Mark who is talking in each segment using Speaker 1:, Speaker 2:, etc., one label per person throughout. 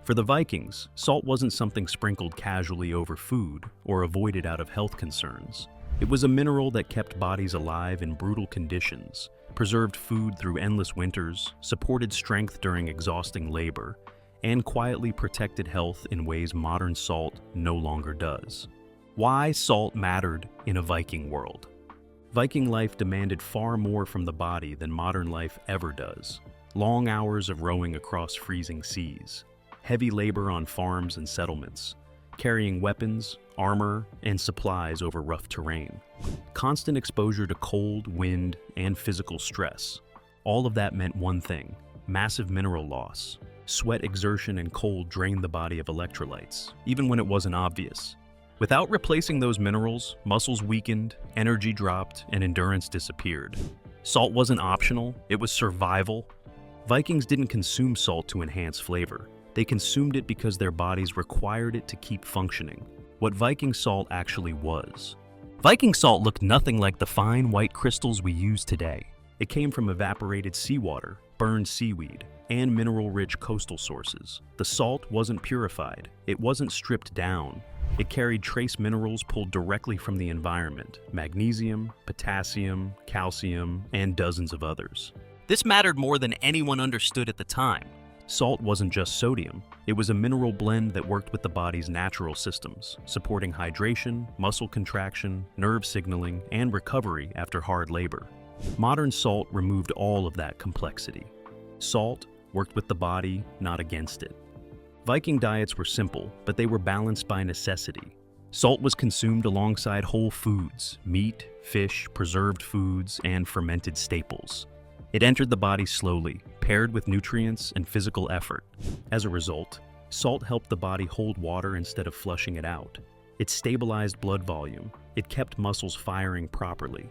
Speaker 1: For the Vikings, salt wasn't something sprinkled casually over food or avoided out of health concerns. It was a mineral that kept bodies alive in brutal conditions, preserved food through endless winters, supported strength during exhausting labor, and quietly protected health in ways modern salt no longer does. Why salt mattered in a Viking world. Viking life demanded far more from the body than modern life ever does. Long hours of rowing across freezing seas, heavy labor on farms and settlements, carrying weapons, armor, and supplies over rough terrain. Constant exposure to cold, wind, and physical stress. All of that meant one thing: massive mineral loss. Sweat, exertion, and cold drained the body of electrolytes, even when it wasn't obvious. Without replacing those minerals, muscles weakened, energy dropped, and endurance disappeared. Salt wasn't optional, it was survival. Vikings didn't consume salt to enhance flavor. They consumed it because their bodies required it to keep functioning. What Viking salt actually was. Viking salt looked nothing like the fine white crystals we use today. It came from evaporated seawater, burned seaweed, and mineral-rich coastal sources. The salt wasn't purified. It wasn't stripped down. It carried trace minerals pulled directly from the environment: magnesium, potassium, calcium, and dozens of others. This mattered more than anyone understood at the time. Salt wasn't just sodium. It was a mineral blend that worked with the body's natural systems, supporting hydration, muscle contraction, nerve signaling, and recovery after hard labor. Modern salt removed all of that complexity. Salt worked with the body, not against it. Viking diets were simple, but they were balanced by necessity. Salt was consumed alongside whole foods: meat, fish, preserved foods, and fermented staples. It entered the body slowly, paired with nutrients and physical effort. As a result, salt helped the body hold water instead of flushing it out. It stabilized blood volume. It kept muscles firing properly.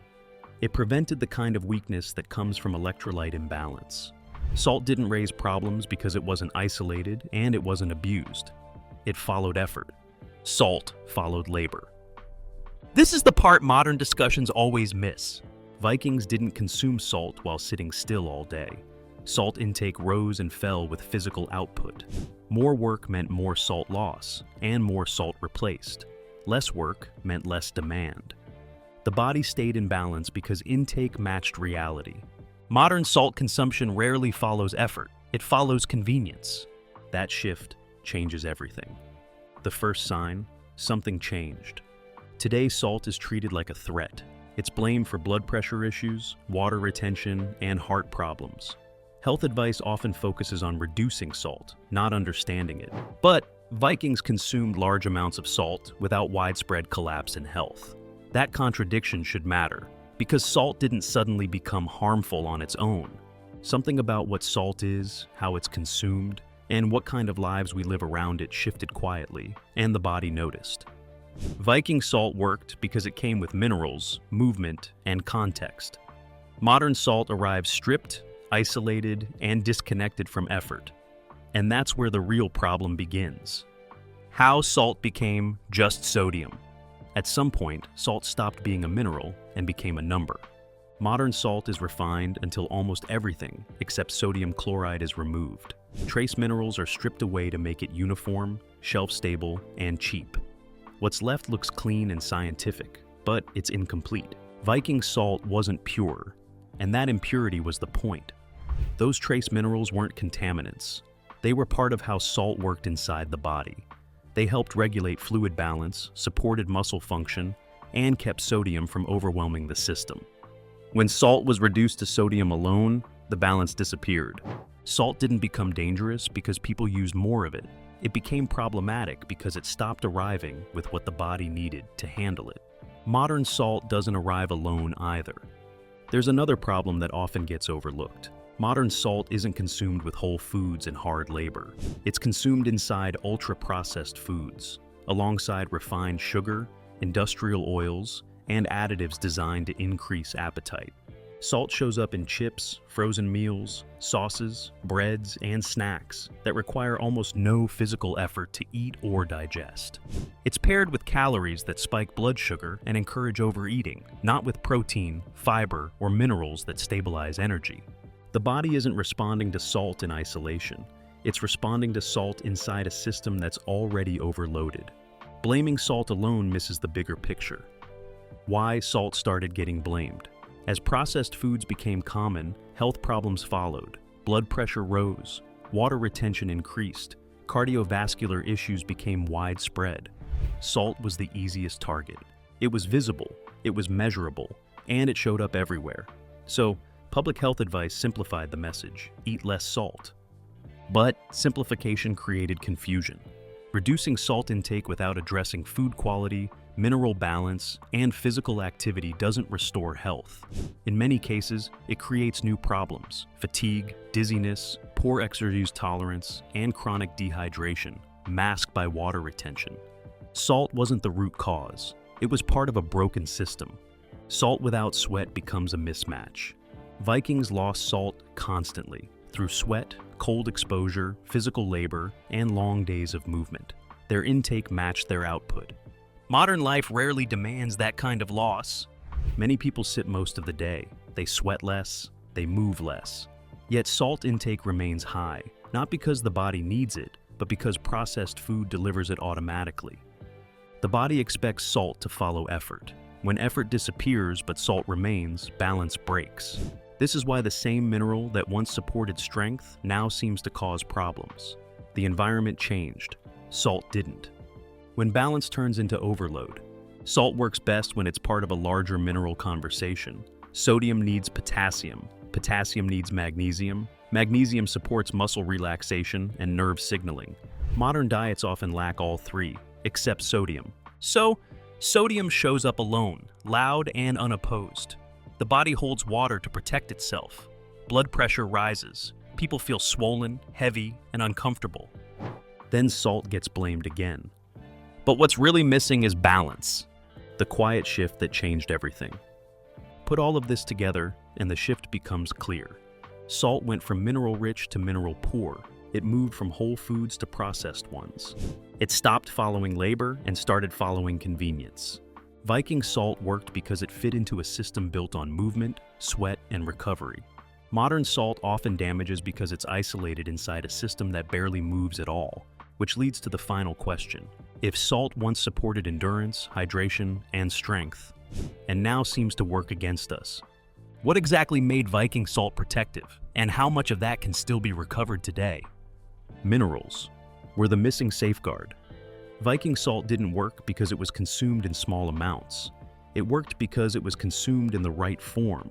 Speaker 1: It prevented the kind of weakness that comes from electrolyte imbalance. Salt didn't raise problems because it wasn't isolated and it wasn't abused. It followed effort. Salt followed labor. This is the part modern discussions always miss. Vikings didn't consume salt while sitting still all day. Salt intake rose and fell with physical output. More work meant more salt loss, and more salt replaced. Less work meant less demand. The body stayed in balance because intake matched reality. Modern salt consumption rarely follows effort. It follows convenience. That shift changes everything. The first sign: something changed. Today, salt is treated like a threat. It's blamed for blood pressure issues, water retention, and heart problems. Health advice often focuses on reducing salt, not understanding it. But Vikings consumed large amounts of salt without widespread collapse in health. That contradiction should matter, because salt didn't suddenly become harmful on its own. Something about what salt is, how it's consumed, and what kind of lives we live around it shifted quietly, and the body noticed. Viking salt worked because it came with minerals, movement, and context. Modern salt arrives stripped, isolated, and disconnected from effort. And that's where the real problem begins. How salt became just sodium. At some point, salt stopped being a mineral and became a number. Modern salt is refined until almost everything except sodium chloride is removed. Trace minerals are stripped away to make it uniform, shelf-stable, and cheap. What's left looks clean and scientific, but it's incomplete. Viking salt wasn't pure, and that impurity was the point. Those trace minerals weren't contaminants. They were part of how salt worked inside the body. They helped regulate fluid balance, supported muscle function, and kept sodium from overwhelming the system. When salt was reduced to sodium alone, the balance disappeared. Salt didn't become dangerous because people used more of it. It became problematic because it stopped arriving with what the body needed to handle it. Modern salt doesn't arrive alone either. There's another problem that often gets overlooked. Modern salt isn't consumed with whole foods and hard labor. It's consumed inside ultra-processed foods, alongside refined sugar, industrial oils, and additives designed to increase appetite. Salt shows up in chips, frozen meals, sauces, breads, and snacks that require almost no physical effort to eat or digest. It's paired with calories that spike blood sugar and encourage overeating, not with protein, fiber, or minerals that stabilize energy. The body isn't responding to salt in isolation. It's responding to salt inside a system that's already overloaded. Blaming salt alone misses the bigger picture. Why salt started getting blamed. As processed foods became common, health problems followed. Blood pressure rose, water retention increased, cardiovascular issues became widespread. Salt was the easiest target. It was visible, it was measurable, and it showed up everywhere. So, public health advice simplified the message: eat less salt. But simplification created confusion. Reducing salt intake without addressing food quality, mineral balance, and physical activity doesn't restore health. In many cases, it creates new problems: fatigue, dizziness, poor exercise tolerance, and chronic dehydration, masked by water retention. Salt wasn't the root cause. It was part of a broken system. Salt without sweat becomes a mismatch. Vikings lost salt constantly, through sweat, cold exposure, physical labor, and long days of movement. Their intake matched their output. Modern life rarely demands that kind of loss. Many people sit most of the day. They sweat less, they move less. Yet salt intake remains high, not because the body needs it, but because processed food delivers it automatically. The body expects salt to follow effort. When effort disappears but salt remains, balance breaks. This is why the same mineral that once supported strength now seems to cause problems. The environment changed. Salt didn't. When balance turns into overload, salt works best when it's part of a larger mineral conversation. Sodium needs potassium. Potassium needs magnesium. Magnesium supports muscle relaxation and nerve signaling. Modern diets often lack all three, except sodium. So, sodium shows up alone, loud and unopposed. The body holds water to protect itself. Blood pressure rises. People feel swollen, heavy, and uncomfortable. Then salt gets blamed again. But what's really missing is balance, the quiet shift that changed everything. Put all of this together, and the shift becomes clear. Salt went from mineral-rich to mineral-poor. It moved from whole foods to processed ones. It stopped following labor and started following convenience. Viking salt worked because it fit into a system built on movement, sweat, and recovery. Modern salt often damages because it's isolated inside a system that barely moves at all, which leads to the final question. If salt once supported endurance, hydration, and strength, and now seems to work against us, what exactly made Viking salt protective, and how much of that can still be recovered today? Minerals were the missing safeguard. Viking salt didn't work because it was consumed in small amounts. It worked because it was consumed in the right form.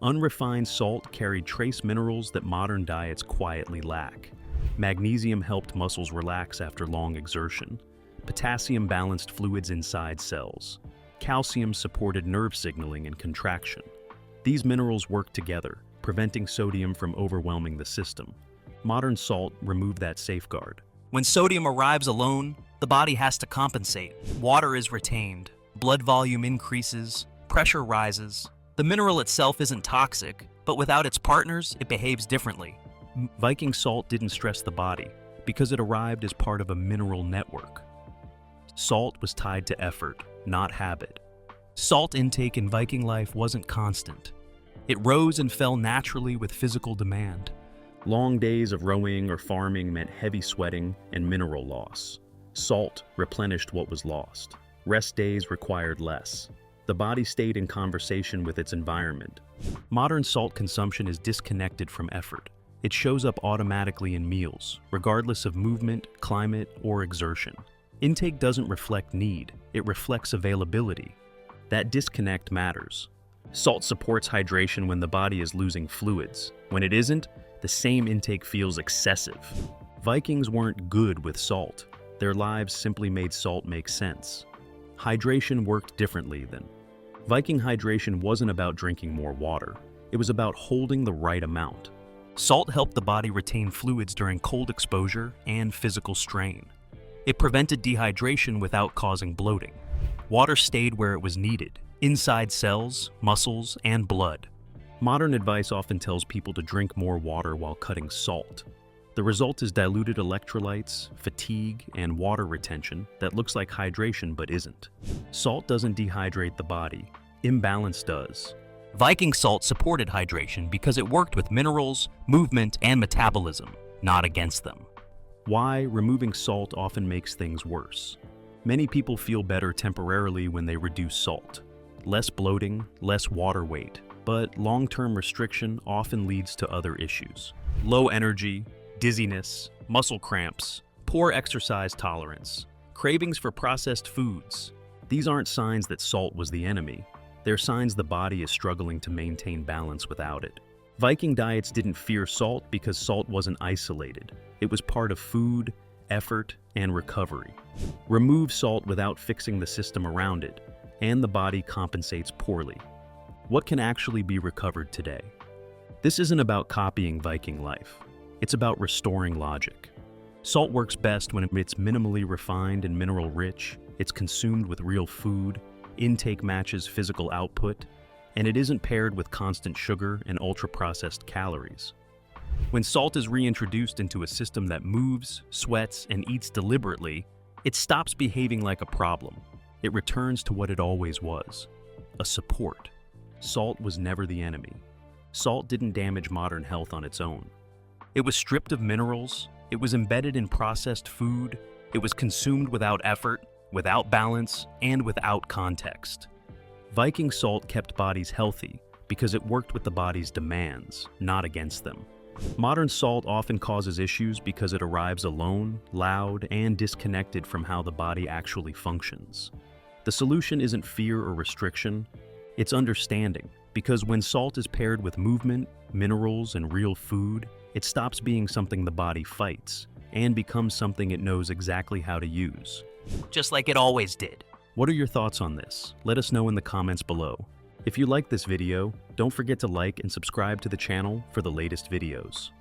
Speaker 1: Unrefined salt carried trace minerals that modern diets quietly lack. Magnesium helped muscles relax after long exertion. Potassium balanced fluids inside cells. Calcium supported nerve signaling and contraction. These minerals worked together, preventing sodium from overwhelming the system. Modern salt removed that safeguard.
Speaker 2: When sodium arrives alone, the body has to compensate. Water is retained, blood volume increases, pressure rises. The mineral itself isn't toxic, but without its partners, it behaves differently.
Speaker 1: Viking salt didn't stress the body because it arrived as part of a mineral network. Salt was tied to effort, not habit. Salt intake in Viking life wasn't constant. It rose and fell naturally with physical demand. Long days of rowing or farming meant heavy sweating and mineral loss. Salt replenished what was lost. Rest days required less. The body stayed in conversation with its environment. Modern salt consumption is disconnected from effort. It shows up automatically in meals, regardless of movement, climate, or exertion. Intake doesn't reflect need, it reflects availability. That disconnect matters. Salt supports hydration when the body is losing fluids. When it isn't, the same intake feels excessive. Vikings weren't good with salt. Their lives simply made salt make sense. Hydration worked differently then. Viking hydration wasn't about drinking more water. It was about holding the right amount. Salt helped the body retain fluids during cold exposure and physical strain. It prevented dehydration without causing bloating. Water stayed where it was needed, inside cells, muscles, and blood. Modern advice often tells people to drink more water while cutting salt. The result is diluted electrolytes, fatigue, and water retention that looks like hydration but isn't. Salt doesn't dehydrate the body. Imbalance does.
Speaker 2: Viking salt supported hydration because it worked with minerals, movement, and metabolism. not against them.
Speaker 1: Why removing salt often makes things worse. Many people feel better temporarily when they reduce salt. Less bloating, less water weight, but long-term restriction often leads to other issues. Low energy, dizziness, muscle cramps, poor exercise tolerance, cravings for processed foods. These aren't signs that salt was the enemy. They're signs the body is struggling to maintain balance without it. Viking diets didn't fear salt because salt wasn't isolated. It was part of food, effort, and recovery. Remove salt without fixing the system around it, and the body compensates poorly. What can actually be recovered today? This isn't about copying Viking life. It's about restoring logic. Salt works best when it's minimally refined and mineral-rich, it's consumed with real food, intake matches physical output, and it isn't paired with constant sugar and ultra-processed calories. When salt is reintroduced into a system that moves, sweats, and eats deliberately, it stops behaving like a problem. It returns to what it always was, a support. Salt was never the enemy. Salt didn't damage modern health on its own. It was stripped of minerals, it was embedded in processed food, it was consumed without effort, without balance, and without context. Viking salt kept bodies healthy because it worked with the body's demands, not against them. Modern salt often causes issues because it arrives alone, loud, and disconnected from how the body actually functions. The solution isn't fear or restriction, it's understanding, because when salt is paired with movement, minerals, and real food, it stops being something the body fights and becomes something it knows exactly how to use.
Speaker 2: Just like it always did.
Speaker 1: What are your thoughts on this? Let us know in the comments below. If you like this video, don't forget to like and subscribe to the channel for the latest videos.